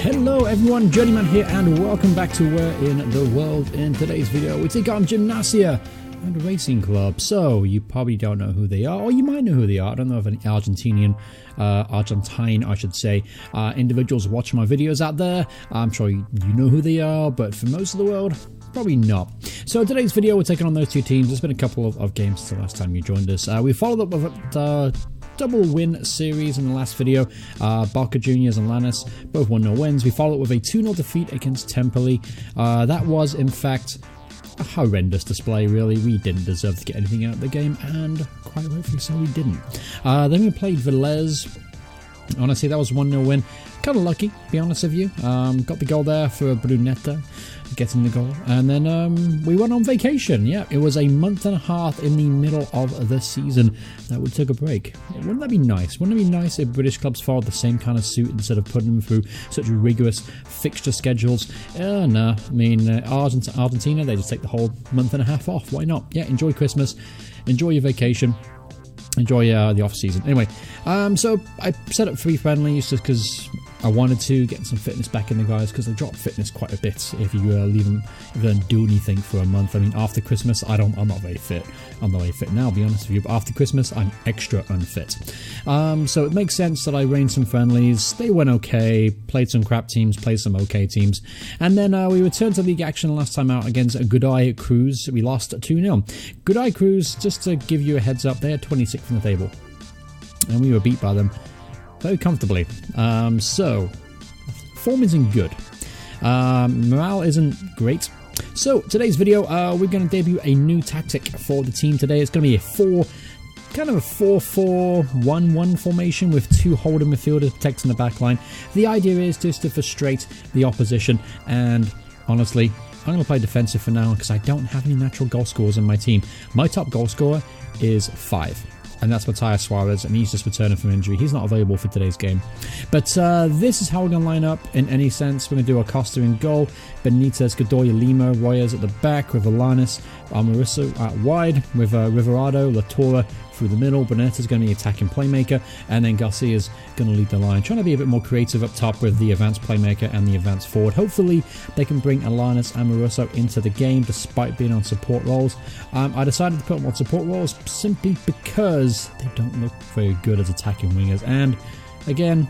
Hello everyone, Journeyman here and welcome back to Where in the World. In today's video we take on Gimnasia and Racing Club. So you probably don't know who they are, or you might know who they are. I don't know if any Argentine I should say, individuals watching my videos out there. I'm sure you know who they are, but for most of the world, probably not. So today's video we're taking on those two teams. There's been a couple of games since the last time you joined us. We followed up with double win series in the last video. Boca Juniors and Lannis both 1-0 wins. We followed up with a 2-0 defeat against Tempoli. That was in fact a horrendous display, really. We didn't deserve to get anything out of the game, and quite rightfully so we didn't. Then we played Velez. Honestly, that was a 1-0 win. Kind of lucky, to be honest with you. Got the goal there for Brunetta getting the goal. And then we went on vacation. Yeah, it was a month and a half in the middle of the season that we took a break. Wouldn't that be nice? Wouldn't it be nice if British clubs followed the same kind of suit instead of putting them through such rigorous fixture schedules? No, I mean, Argentina, they just take the whole month and a half off. Why not? Yeah, enjoy Christmas. Enjoy your vacation. Enjoy the off season. Anyway, so I set up 3 friendlies just because I wanted to get some fitness back in the guys, because they drop fitness quite a bit if you leave them, if they don't do anything for a month. I mean, after Christmas, I'm not very fit. I'm not very fit now, to be honest with you, but after Christmas, I'm extra unfit. So it makes sense that I arranged some friendlies. They went okay, played some crap teams, played some okay teams, and then we returned to league action last time out against Goodeye Cruz. We lost 2-0. Goodeye Cruz, just to give you a heads up, they're 26th in the table, and we were beat by them very comfortably. So form isn't good, morale isn't great. So today's video, we're going to debut a new tactic for the team today. It's going to be a 4-4-1-1 formation with 2 holding midfielders protecting the back line. The idea is just to frustrate the opposition, and honestly, I'm going to play defensive for now because I don't have any natural goal scorers in my team. My top goal scorer is 5. And that's Matthias Suarez, and he's just returning from injury. He's not available for today's game. But this is how we're going to line up in any sense. We're going to do Acosta in goal, Benitez, Godoy, Lima, Royas at the back, with Alanis, Marissa out wide, with Riverado, Latorre through the middle. Bonetta's going to be attacking playmaker, and then Garcia's going to lead the line, trying to be a bit more creative up top with the advanced playmaker and the advanced forward. Hopefully they can bring Alanis and Marusso into the game despite being on support roles. I decided to put them on support roles simply because they don't look very good as attacking wingers, and again,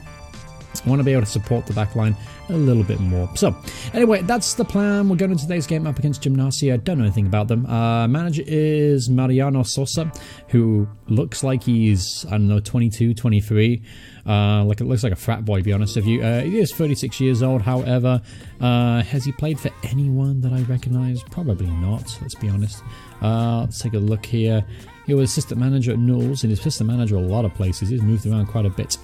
I want to be able to support the back line a little bit more. So, anyway, that's the plan. We're going into today's game up against Gimnasia. Don't know anything about them. Manager is Mariano Sosa, who looks like he's, I don't know, 22, 23. It looks like a frat boy, to be honest with you. He is 36 years old, however. Has he played for anyone that I recognize? Probably not, let's be honest. Let's take a look here. He was assistant manager at Knowles, and he's assistant manager at a lot of places. He's moved around quite a bit.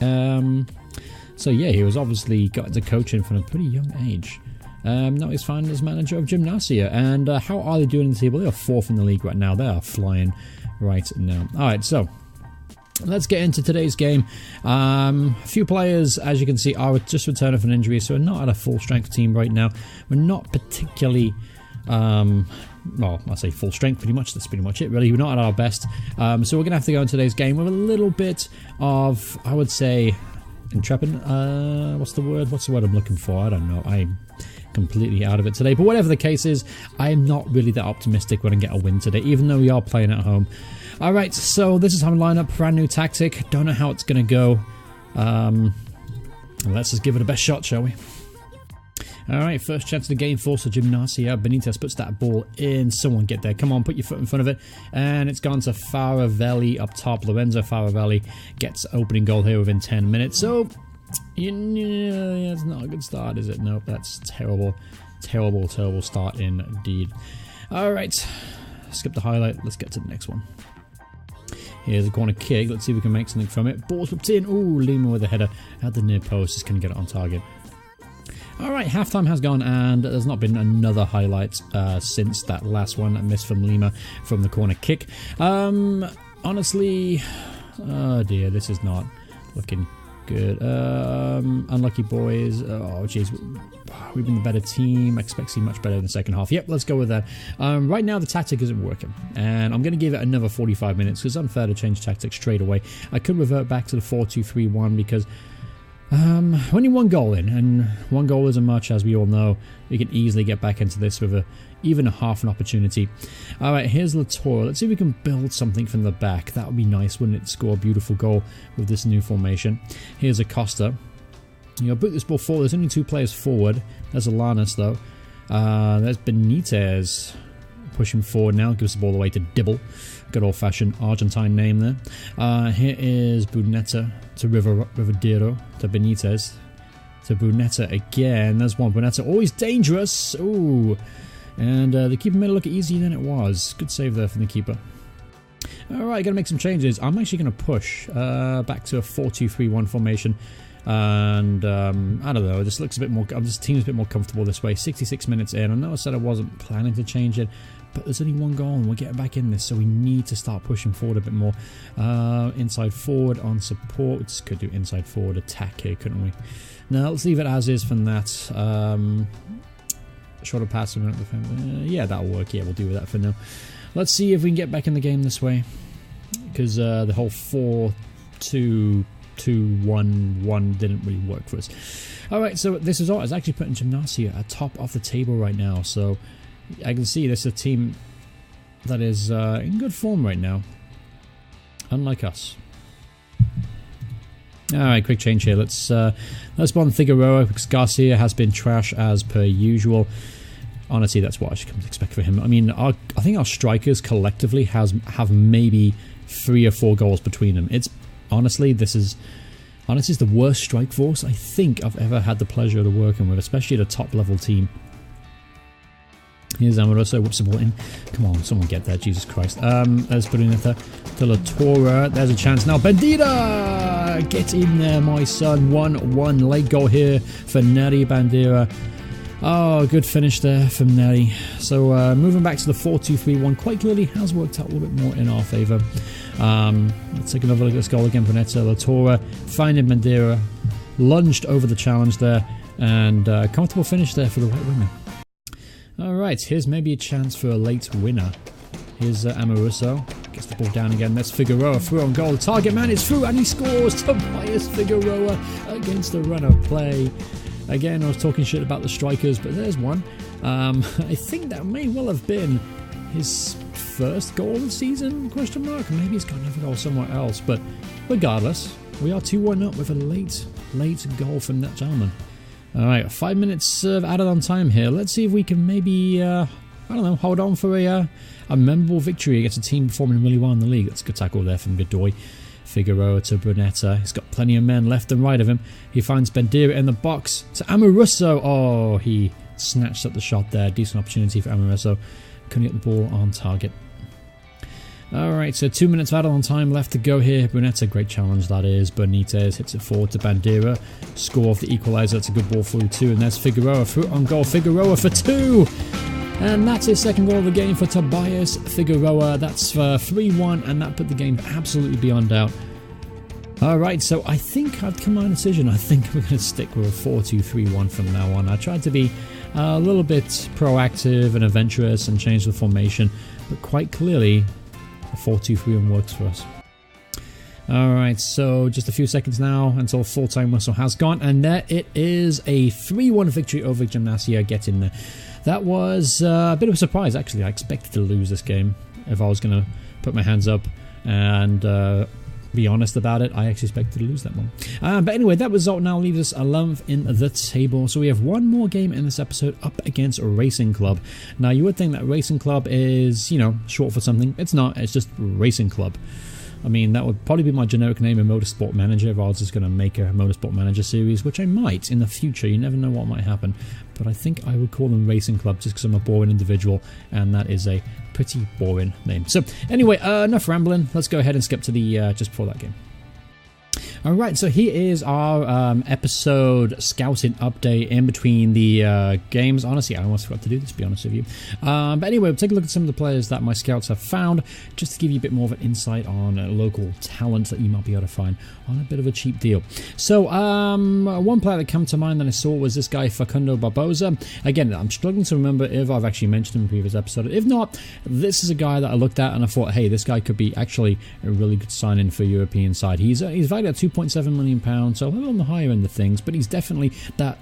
So yeah, he was obviously got into coaching from a pretty young age. Now he's found as manager of Gimnasia. And how are they doing in the table? They are 4th in the league right now. They are flying right now. Alright, so let's get into today's game. A few players, as you can see, are just returning from injury, so we're not at a full strength team right now. We're not particularly... well, I say full strength pretty much. That's pretty much it, really. We're not at our best. So we're going to have to go in today's game with a little bit of, I would say... intrepid, what's the word I'm looking for? I don't know, I'm completely out of it today, but whatever the case is, I'm not really that optimistic we're going to get a win today, even though we are playing at home. Alright, so this is how we line up, brand new tactic, don't know how it's going to go. Let's just give it a best shot, shall we? Alright, first chance of the game for Gimnasia. Benitez puts that ball in. Someone get there. Come on, put your foot in front of it. And it's gone to Faravelli up top. Lorenzo Faravelli gets opening goal here within 10 minutes. So, yeah, it's not a good start, is it? Nope, that's terrible. Terrible, terrible start indeed. Alright, skip the highlight. Let's get to the next one. Here's a corner kick. Let's see if we can make something from it. Ball's whipped in. Ooh, Lima with a header at the near post. Just going to get it on target. Alright, halftime has gone, and there's not been another highlight since that last one, a miss from Lima from the corner kick. Honestly, oh dear, this is not looking good. Unlucky boys. Oh jeez, we've been the better team. I expect to see much better in the second half. Yep, let's go with that. Right now the tactic isn't working, and I'm going to give it another 45 minutes because it's unfair to change tactics straight away. I could revert back to the 4-2-3-1 because Only one goal in, and one goal isn't much, as we all know. We can easily get back into this with even a half an opportunity. Alright, here's Latour. Let's see if we can build something from the back. That would be nice, wouldn't it? Score a beautiful goal with this new formation. Here's Acosta. You know, boot this ball forward. There's only 2 players forward. There's Alanis, though. There's Benitez pushing forward now. Gives the ball away to Dibble. Good old-fashioned Argentine name there. Here is Brunetta to Rivadero to Benitez to Brunetta again. There's one. Brunetta always dangerous. Ooh. And the keeper made it look easier than it was. Good save there from the keeper. Alright, gotta make some changes. I'm actually going to push back to a 4-2-3-1 formation. And I don't know, this looks a bit more, this team's a bit more comfortable this way. 66 minutes in. I know I said I wasn't planning to change it, but there's only one goal and we're getting back in this, so we need to start pushing forward a bit more. Inside forward on support. We just could do inside forward attack here, couldn't we? Now let's leave it as is from that. Shorter pass, yeah, that'll work. Yeah, we'll do that for now. Let's see if we can get back in the game this way, because the whole 4-2-2-1-1 didn't really work for us. Alright, so this is all. It's actually putting Gimnasia at top of the table right now, so I can see this is a team that is in good form right now, unlike us. Alright, quick change here. Let's bomb Figueroa, because Garcia has been trash as per usual. Honestly, that's what I should come to expect for him. I mean, I think our strikers collectively have maybe 3 or 4 goals between them. It's honestly, this is the worst strike force I think I've ever had the pleasure of working with, especially at a top level team. Here's Amoroso, whips the ball in. Come on, someone get there, Jesus Christ. Let's put in it there. To Latour, there's a chance now. Bandera! Get in there, my son. 1-1, late goal here for Neri Bandera. Oh, good finish there from Neri. So moving back to the 4-2-3-1 quite clearly has worked out a little bit more in our favour. Let's take another look at this goal again. Vanessa Latour finding Bandera, lunged over the challenge there, and comfortable finish there for the white winger. Alright, here's maybe a chance for a late winner. Here's Amoruso. Gets the ball down again. That's Figueroa through on goal. Target man is through and he scores. Tobias Figueroa against the run of play. Again, I was talking shit about the strikers, but there's one. I think that may well have been his first goal of the season, question mark. Maybe he's got another goal somewhere else, but regardless, we are 2-1 up with a late goal from that gentleman. Alright, 5 minutes added on time here. Let's see if we can maybe, I don't know, hold on for a memorable victory against a team performing really well in the league. That's a good tackle there from Godoy. Figueroa to Brunetta. He's got plenty of men left and right of him. He finds Bandera in the box to Amoruso. Oh, he snatched up the shot there. Decent opportunity for Amoruso. Couldn't get the ball on target. Alright, so 2 minutes added on time left to go here. Brunetta, great challenge that is. Benitez hits it forward to Bandera. Score off the equaliser. That's a good ball through 2. And there's Figueroa through on goal. Figueroa for 2. And that's his second goal of the game for Tobias Figueroa. That's for 3-1, and that put the game absolutely beyond doubt. Alright, so I think I've come to my decision. I think we're going to stick with a 4-2-3-1 from now on. I tried to be a little bit proactive and adventurous and change the formation, but quite clearly, a 4-2-3-1 works for us. Alright, so just a few seconds now until full-time whistle has gone, and there it is, a 3-1 victory over Gimnasia. Get in there. That was a bit of a surprise, actually. I expected to lose this game if I was going to put my hands up and be honest about it. I actually expected to lose that one. But anyway, that result now leaves us 11th in the table. So we have one more game in this episode up against Racing Club. Now, you would think that Racing Club is, you know, short for something. It's not. It's just Racing Club. I mean, that would probably be my generic name in Motorsport Manager if I was just going to make a Motorsport Manager series, which I might in the future. You never know what might happen. But I think I would call them Racing Club just because I'm a boring individual, and that is a pretty boring name. So anyway, enough rambling. Let's go ahead and skip to the just before that game. Alright, so here is our episode scouting update in between the games. Honestly, I almost forgot to do this, to be honest with you. But anyway, we'll take a look at some of the players that my scouts have found, just to give you a bit more of an insight on local talent that you might be able to find on a bit of a cheap deal. So, one player that came to mind that I saw was this guy, Facundo Barbosa. Again, I'm struggling to remember if I've actually mentioned him in a previous episode. If not, this is a guy that I looked at and I thought, hey, this guy could be actually a really good sign-in for European side. He's valued at £3.7 million, so a little on the higher end of things, but he's definitely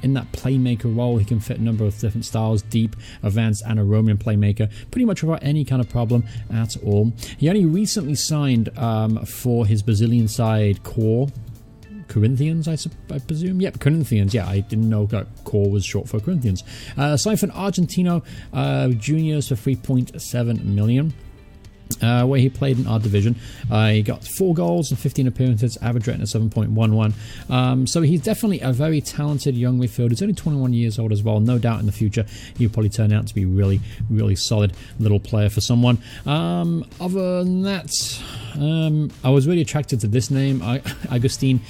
in that playmaker role. He can fit a number of different styles, deep, advanced, and a roaming playmaker, pretty much without any kind of problem at all. He only recently signed for his Brazilian side, Corinthians, I presume. Yep, Corinthians. Yeah, I didn't know that core was short for Corinthians. Signed for Argentino Juniors for $3.7 million. Where he played in our division. He got 4 goals and 15 appearances, average rating of 7.11. So he's definitely a very talented young midfielder. He's only 21 years old as well. No doubt in the future he'll probably turn out to be really, really solid little player for someone. Other than that, I was really attracted to this name, Agustin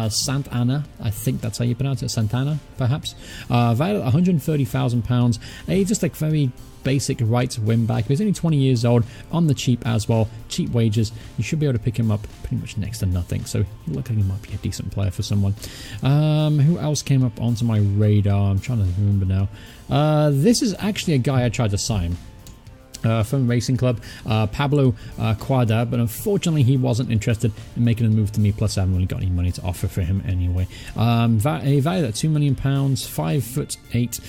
Santana. I think that's how you pronounce it, Santana, perhaps. Valued at £130,000. He's just like very basic right wing back. He's only 20 years old, on the cheap as well, cheap wages. You should be able to pick him up pretty much next to nothing, so he looks like he might be a decent player for someone. Who else came up onto my radar? I'm trying to remember now. This is actually a guy I tried to sign from Racing Club, Pablo Quadra, but unfortunately he wasn't interested in making a move to me, plus I haven't really got any money to offer for him anyway. He valued at £2 million, 5'8",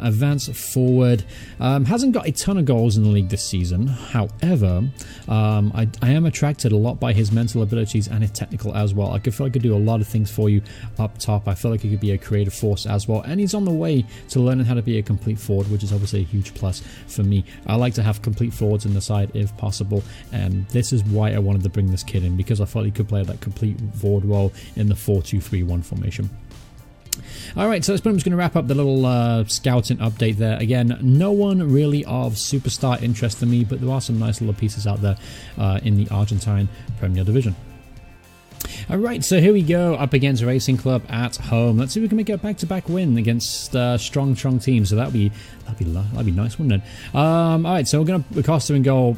advanced forward, hasn't got a ton of goals in the league this season. However, I am attracted a lot by his mental abilities and his technical as well. I feel like he could do a lot of things for you up top. I feel like he could be a creative force as well, and he's on the way to learning how to be a complete forward, which is obviously a huge plus for me. I like to have complete forwards in the side if possible, and this is why I wanted to bring this kid in, because I thought he could play that complete forward role in the 4-2-3-1 formation. Alright, so that's pretty much going to wrap up the little scouting update there. Again, no one really of superstar interest to me, but there are some nice little pieces out there in the Argentine Premier Division. Alright, so here we go, up against Racing Club at home. Let's see if we can make a back-to-back win against strong teams. So that'd be nice, wouldn't it? Alright, so we're going to Acosta in goal.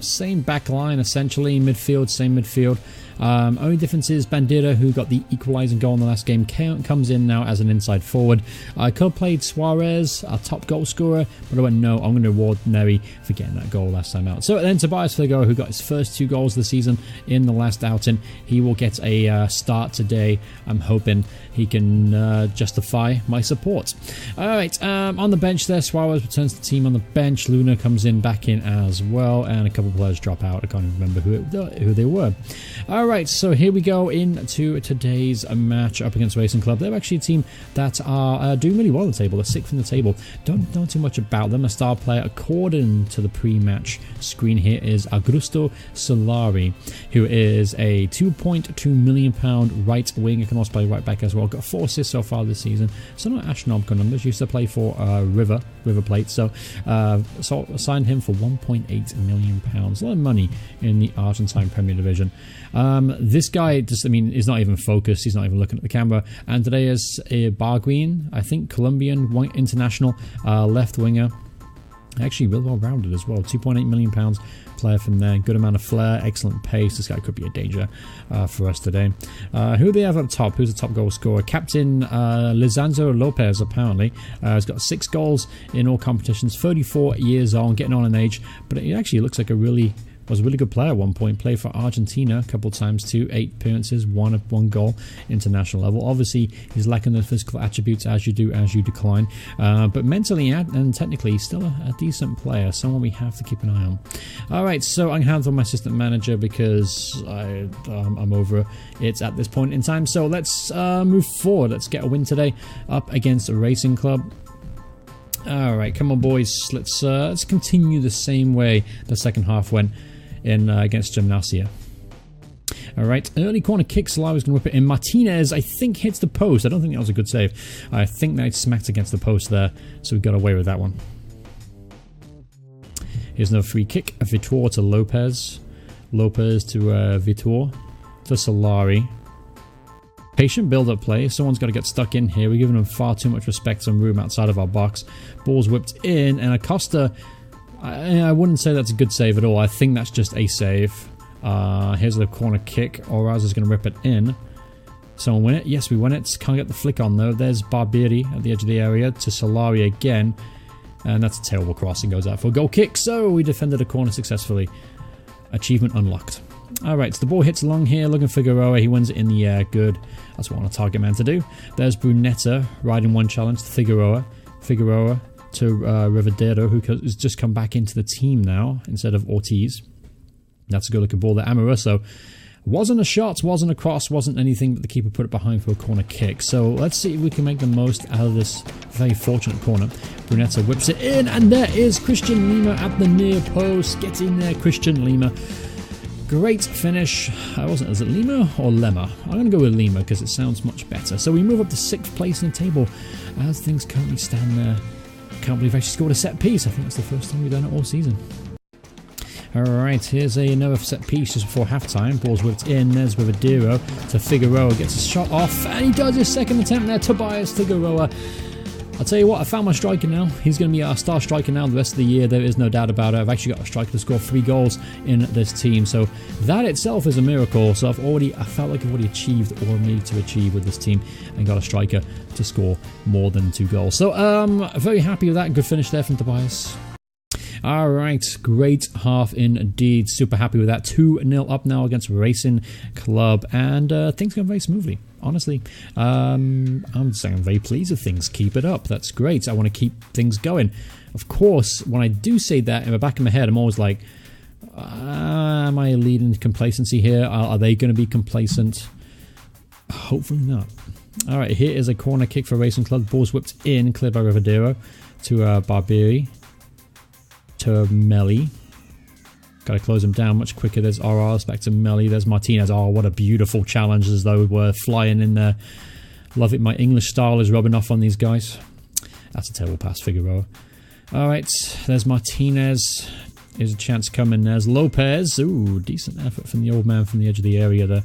Same back line, essentially. Midfield, same midfield. Only difference is Bandera, who got the equalising goal in the last game, comes in now as an inside forward. I could have played Suarez, our top goal scorer, but I went no, I'm going to reward Neri for getting that goal last time out. So then Tobias Figo, who got his first 2 goals of the season in the last outing, he will get a start today. I'm hoping he can justify my support. Alright, on the bench there, Suarez returns to the team on the bench. Luna comes back in as well, and a couple of players drop out. I can't even remember who they were. Alright, so here we go into today's match up against Racing Club. They're actually a team that are doing really well on the table. They're 6th in the table. Don't know too much about them. A star player, according to the pre-match screen here, is Augusto Solari, who is a £2.2 million right wing. He can also play right back as well. Got 4 assists so far this season, so not astronomical numbers. Used to play for River Plate, so signed him for £1.8 million. A lot of money in the Argentine Premier Division. This guy just, is not even focused. He's not even looking at the camera. And today is a Barguin, I think, Colombian international left winger. Actually, real well-rounded as well. £2.8 million player from there. Good amount of flair, excellent pace. This guy could be a danger for us today. Who do they have up top? Who's the top goal scorer? Captain Lisandro Lopez, apparently. He's got 6 goals in all competitions. 34 years old, getting on in age. But he actually looks like was a really good player at one point. Played for Argentina a couple of times too. 8 appearances, one goal, international level. Obviously, he's lacking the physical attributes as you decline. But mentally and technically, he's still a decent player. Someone we have to keep an eye on. Alright, so I'm going to handle my assistant manager because I'm over it at this point in time. So let's move forward. Let's get a win today up against a Racing Club. Alright, come on boys. Let's continue the same way the second half went in against Gimnasia. Alright, early corner kick. Solari's going to whip it in. Martinez, I think, hits the post. I don't think that was a good save. I think they smacked against the post there, so we got away with that one. Here's another free kick. Vitor to Lopez. Lopez to Vitor. To Solari. Patient build-up play. Someone's got to get stuck in here. We're giving them far too much respect and room outside of our box. Ball's whipped in, and Acosta, I wouldn't say that's a good save at all. I think that's just a save. Here's the corner kick. Oraz is going to rip it in. Someone win it? Yes, we win it. Can't get the flick on, though. There's Barbieri at the edge of the area to Solari again. And that's a terrible crossing. Goes out for a goal kick. So we defended a corner successfully. Achievement unlocked. Alright, so the ball hits along here, looking for Figueroa. He wins it in the air. Good. That's what I want a target man to do. There's Brunetta riding one challenge to Figueroa. Figueroa to Rivadero, who has just come back into the team now instead of Ortiz. That's a good looking ball there. Amoruso. Wasn't a shot, wasn't a cross, wasn't anything, but the keeper put it behind for a corner kick. So let's see if we can make the most out of this very fortunate corner. Brunetta whips it in, and there is Christian Lima at the near post. Get in there, Christian Lima. Great finish. Is it Lima or Lemma? I'm going to go with Lima because it sounds much better. So we move up to 6th place in the table as things currently stand there. Can't believe I actually scored a set piece. I think that's the first time we've done it all season. Alright, here's another set piece just before halftime. Ball's whipped in. There's Rivadero to Figueroa. Gets his shot off, and he does his second attempt there. Tobias Figueroa. I'll tell you what, I found my striker now. He's going to be our star striker now the rest of the year. There is no doubt about it. I've actually got a striker to score 3 goals in this team. So that itself is a miracle. So I felt like I've already achieved all I need to achieve with this team and got a striker to score more than 2 goals. So very happy with that. Good finish there from Tobias. Alright, great half indeed. Super happy with that. 2-0 up now against Racing Club, and things going very smoothly. Honestly, I'm very pleased with things. Keep it up. That's great. I want to keep things going. Of course, when I do say that, in the back of my head, I'm always like, am I leading to complacency here? Are they going to be complacent? Hopefully not. Alright, here is a corner kick for Racing Club. Ball's whipped in, cleared by Rivadero to Barbieri. To Melli. Got to close him down much quicker. There's RRs back to Melli. There's Martinez. Oh, what a beautiful challenge, as though we're flying in there. Love it. My English style is rubbing off on these guys. That's a terrible pass, Figueroa. Alright, there's Martinez. Here's a chance coming. There's Lopez. Ooh, decent effort from the old man from the edge of the area there.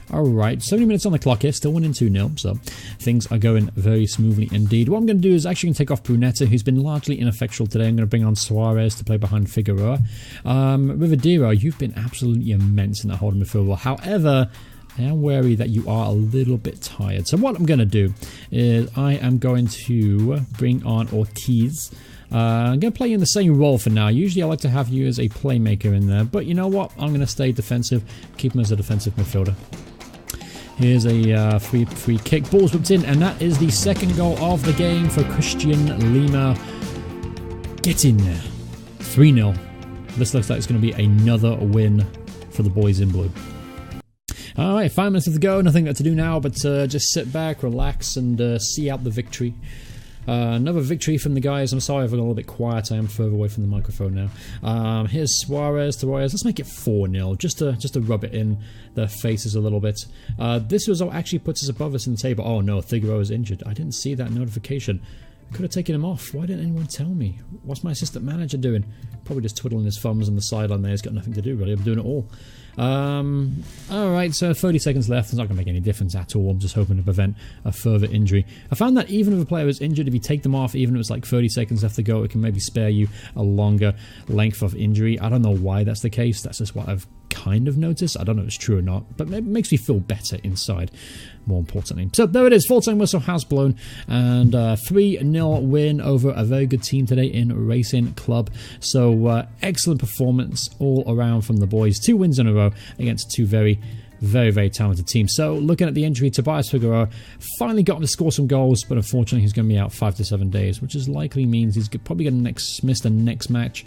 Alright, 70 minutes on the clock here, still winning 2-0, so things are going very smoothly indeed. What I'm going to do is actually going to take off Brunetta, who's been largely ineffectual today. I'm going to bring on Suarez to play behind Figueroa. Rivadero, you've been absolutely immense in that holding midfield. However, I am wary that you are a little bit tired. So what I'm going to do is I am going to bring on Ortiz. I'm going to play you in the same role for now. Usually I like to have you as a playmaker in there, but you know what? I'm going to stay defensive, keep him as a defensive midfielder. Here's a free kick. Ball's whipped in, and that is the second goal of the game for Christian Lima. Get in there. 3-0. This looks like it's going to be another win for the boys in blue. Alright, 5 minutes to go. Nothing to do now but just sit back, relax, and see out the victory. Another victory from the guys. I'm sorry if I'm a little bit quiet. I am further away from the microphone now. Here's Suarez to Royals. Let's make it 4-0, just to rub it in their faces a little bit. This was what actually puts us above us in the table. Oh no, Figueroa is injured. I didn't see that notification. Could have taken him off. Why didn't anyone tell me? What's my assistant manager doing? Probably just twiddling his thumbs on the sideline there. He's got nothing to do really. I'm doing it all. Alright, so 30 seconds left. It's not going to make any difference at all. I'm just hoping to prevent a further injury. I found that even if a player is injured, if you take them off, even if it's like 30 seconds left to go, it can maybe spare you a longer length of injury. I don't know why that's the case. That's just what I've kind of noticed. I don't know if it's true or not, but it makes me feel better inside, more importantly. So there it is. Full-time whistle has blown, and 3-0 win over a very good team today in Racing Club. So excellent performance all around from the boys. 2 wins in a row against 2 very, very talented teams. So looking at the injury, Tobias Figueroa finally got him to score some goals, but unfortunately he's going to be out 5 to 7 days, which is likely means he's probably going to miss the next match,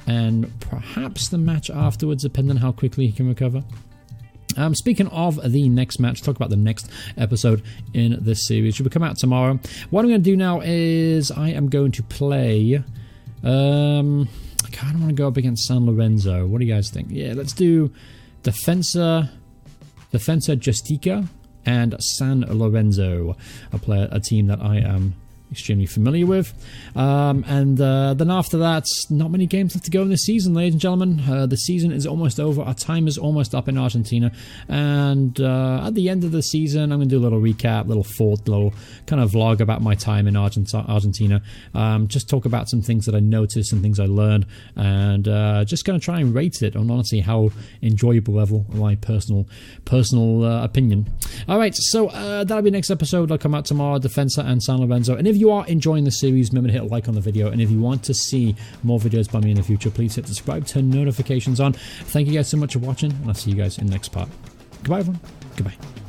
and perhaps the match afterwards, depending on how quickly he can recover. Speaking of the next match, talk about the next episode in this series, which will come out tomorrow. What I'm going to do now is I am going to play... I kind of want to go up against San Lorenzo. What do you guys think? Yeah, let's do Defensa Justica and San Lorenzo. A team that I am extremely familiar with. And then after that, not many games left to go in this season, ladies and gentlemen. The season is almost over. Our time is almost up in Argentina. And at the end of the season, I'm going to do a little recap, little kind of vlog about my time in Argentina. Just talk about some things that I noticed and things I learned, and just going to try and rate it on honestly how enjoyable level, my personal opinion. All right, so that'll be next episode. I'll come out tomorrow, Defensa and San Lorenzo. And if you are enjoying the series, remember to hit a like on the video, and if you want to see more videos by me in the future, please hit subscribe, turn notifications on. Thank you guys so much for watching, and I'll see you guys in the next part. Goodbye, everyone. Goodbye.